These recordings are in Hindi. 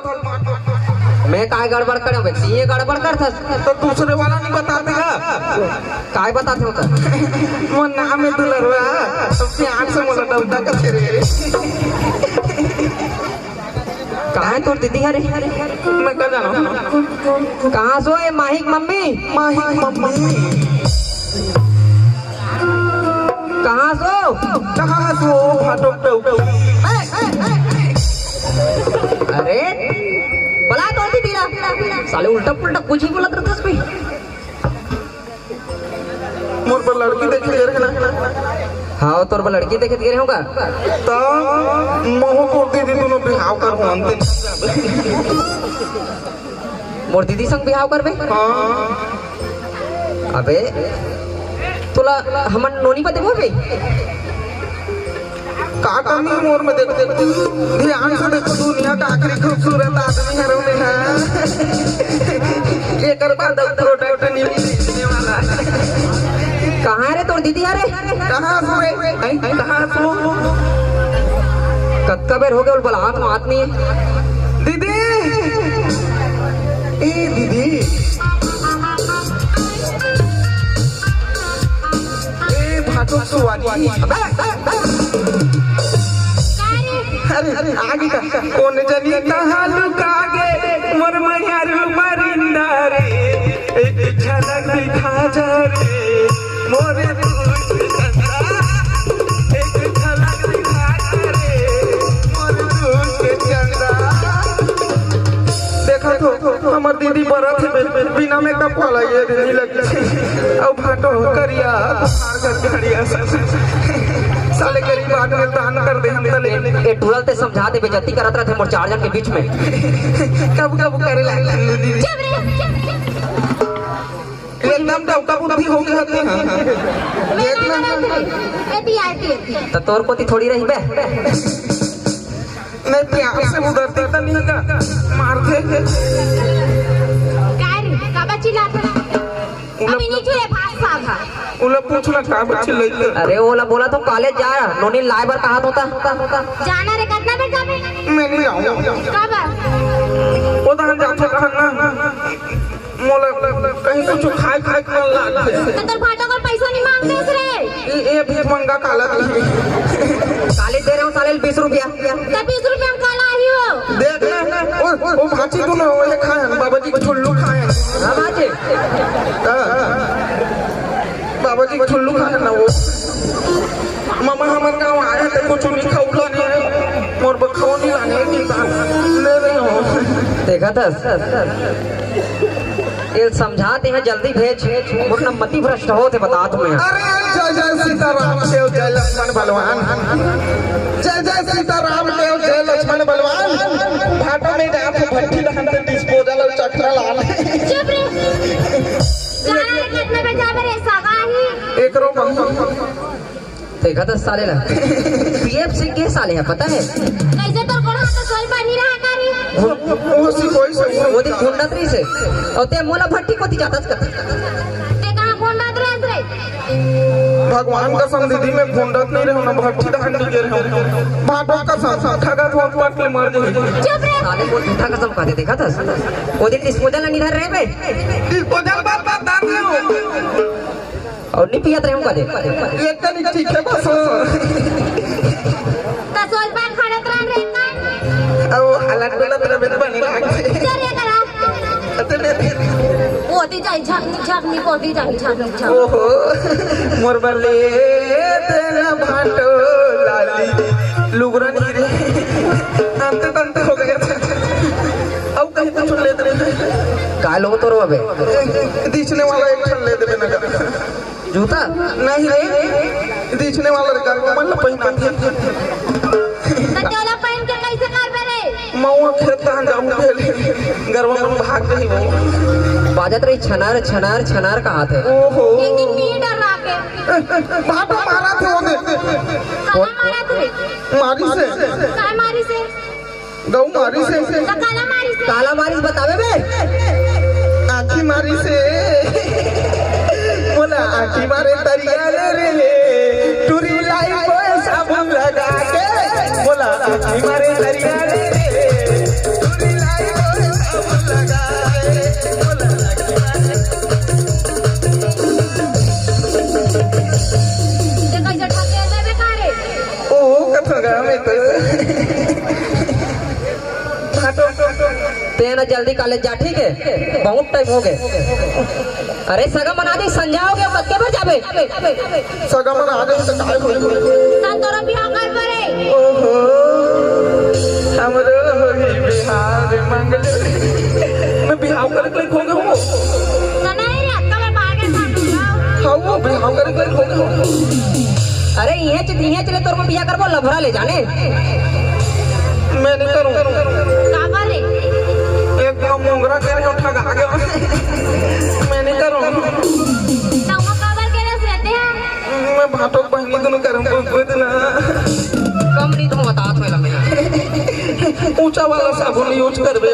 मैं काय गड़बड़ करे व्यक्ति ये गड़बड़ करता तो दूसरे वाला नहीं बताते का काय बताते होता वो नाम है दुलरवा सबसे आँख से मोला डलता का तेरे कहाँ है तोर दीदी हरे मैं क्या जाना कहाँ सो है माहिक मम्मी कहाँ सो फाटक पे अरे बोला तो दीदी साले उल्टा पुल्टा कुछ ही बोला था तस्वीर मोर पर लड़की देख ले रहे ना हाँ तोर पर लड़की देखे गिरे होगा तो मोह को दीदी दोनों बिहाव कर मानते मोर दीदी संग बिहाव करबे हाँ अबे तोला हमन नोनी पते बोबे का कमी मोर में देख ध्यान से देखो दुनिया का आखिरी खूबसूरत आदमी है रोने है एक बार प्रोडक्ट नहीं बेचने वाला कहाँ रे तोर दीदी अरे कहाँ सो कत्का बेर हो गया बोला हाथ में हाथ नहीं है दीदी ए दीदी ए भाटो सुवानी अरे आगे का कौन जानी कहाँ लुकागे मर मयारू मरिंदा रे एक झलक दिखा जा रे मोरे एक झलक दिखा जा रे मोरे दूर के चंदा देखा तो हमार दीदी बरत है बिना मेकअप वाला ये दीदी लगी अब भाटो करिया करिया साले गरीब आदमी दान कर दे हम तले ए टूरल ते समझा दे बेइज्जती करत रहे मोर चार जन के बीच में कब करे लागे दीदी एकदम डबका बुद्धि हो गया है देखना तो तोर कोती थोड़ी रही बे नहीं प्यार से उधरती तो नहीं का मार दे उला पूछना का बच्चे ले अरे ओला बोला तो कॉलेज जा नोनी लाए बार कहा होता जाना रे कितना बेर जाबे मैं नहीं आऊंगा कब वो तो हम जाते कहना मोला कहीं कुछ खाए लाग तो तोर फाटो का पैसा नहीं मांगते रे ये भी मंगा काला कॉलेज दे रहे हो साले 20 रुपया तब 20 रुपया हम काला आई हो देख ओ भाची तू ना ये खाए बाबा जी को छुल्लू खाए हां बाजी बाबा जी छुल्लू खाए ना वो मामा हमारे गाँव आए थे कुछ नहीं खाऊला नहीं मोर बखाओ नहीं लाने की ले रहे हो देखा था ये समझाते हैं जल्दी भेज वरना मति भ्रष्ट हो थे बता तुम्हें अरे जय सीताराम देव जय लक्ष्मण बलवान जय सीताराम देव जय लक्ष्मण बलवान भाटा में जात भट्टी दहन पे डिस्पोजल और चक्रा लाल चुप रे जाना रे कितना बेर जाबे रे सगाही एक रो देखा था साले ला पीएफ से के साले है पता है कैसे तोर कोड़ा तो सोई पानी रहा करी वो सी कोई से वो दिन गुंडात्री से और ते मोला भट्टी कोती जातस कर ते कहां गुंडा ड्रेस रे भगवान का दीदी में गुंडत नहीं रहो ना भट्टी दहन नहीं गिर भाटो का ठगा ठोक पट ले मर जाए चुप रे साले को झूठा कसम खा दे देखा था वो दिन डिस्पोजल नहीं रह रहे बे डिस्पोजल बात दादी हो और नहीं पिया रहे का दे ये तनी ठीक है बस ता सोई पान खाने त्रान रे का अब हालत गलत रे बने चले करा पोती जाई झाकनी पोती जाई झाकनी ओहो मोर बले तेरा भाटो लाली लुगरा नहीं रे अंत हो गया अब कहीं तो छुड़ लेते रहे का लो तो रोबे दीचने वाला एक छुड़ लेते रहे ना जूता नहीं रे दीचने वाला गरबा मतलब पहना थे तोला पहन के कैसे करबे रे मौआ खेत कहां जाऊं पहले गरबा में भाग रही हो बाजत रही छनार छनार छनार कहा थे ओहो एक दिन मी डर रहा के भाटो मारा थे वो दे काला मारा थे मारी से काय मारी से गौ मारी से तो काला मारी से काला मारिस बतावे बे आखी मारी से बोला आखी मारे तरिया रे टूरी लाई को साबुन लगा के बोला आखी मारे तरिया रे टूरी लाई सगा में तो भाटो ते ना जल्दी कॉलेज जा, ठीक है? बहुत टाइम हो गए। अरे सगा मना दी, समझाओगे कब के भर जाबे? सगा मन आ गए तो काय होई तन तोरा बियाह कर परे ओहो हमरो होई बिहार मंगल मैं बिहाव करे कोई खो गया हूं नहीं रे अक्का मैं भागे खाऊंगा हां वो बिहाव करे कोई खो गया हूं अरे ये चले तोर को बिया करबो, लभरा ले जाने। मैं नहीं करूं का करे एक मोंगरा के उठा के आ गया मैं नहीं करूं तब काबर के रस रहते हैं मैं भाटो बहनी दोनों करम को देना कम नहीं तुम बता तो लगे ऊंचा वाला साबुन यूज करबे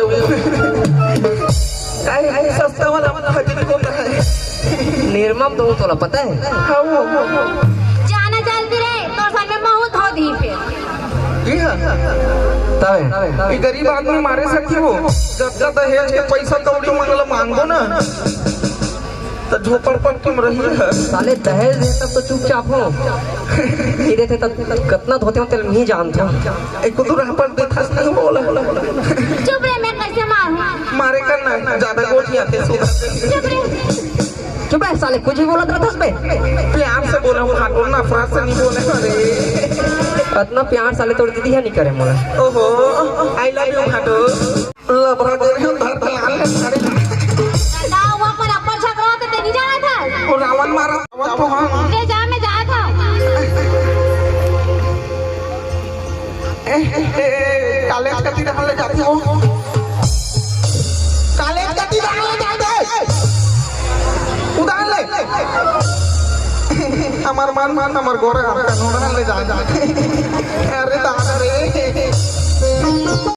काय सस्ता वाला खरीद होता है निर्मम तो तोला पता है। हां वो जाना जल्दी रे तोर सन में महू धो दी फिर जी हां तबे ये गरीब आदमी मारे सकती हो जब तक दहेज के पैसा कौड़ी मांगला मांगो ना तो झोपड़ पर तुम रही है साले दहेज दे तब तो चुपचाप हो, ये देते तब कितना धोते हो तेल नहीं जानते हो। एक तो रहा पर देखा नहीं बोला चुप रे मैं कैसे मारूं मारे करना ज्यादा गोटी आते सुबह चुप रे चुप है साले, कुछ भी बोला तो दस बे। प्यार से बोला हूं हाथों ना फ्रास से नहीं बोले अरे इतना प्यार साले तोड़ दीदी है नहीं करे मोला। ओहो आई लव यू हाथो लबरा दे रहे हो धर लाल सारे दादा वहां पर अपन झगड़ा तो नहीं जाना था और रावण मारा रावण तो हां ले जा मैं जाया था कॉलेज का तीर ले जाती हो कॉलेज का तीर ले जाते उदाहरण ले हमार मान हमार गोरे नोड़ा ले जा अरे दा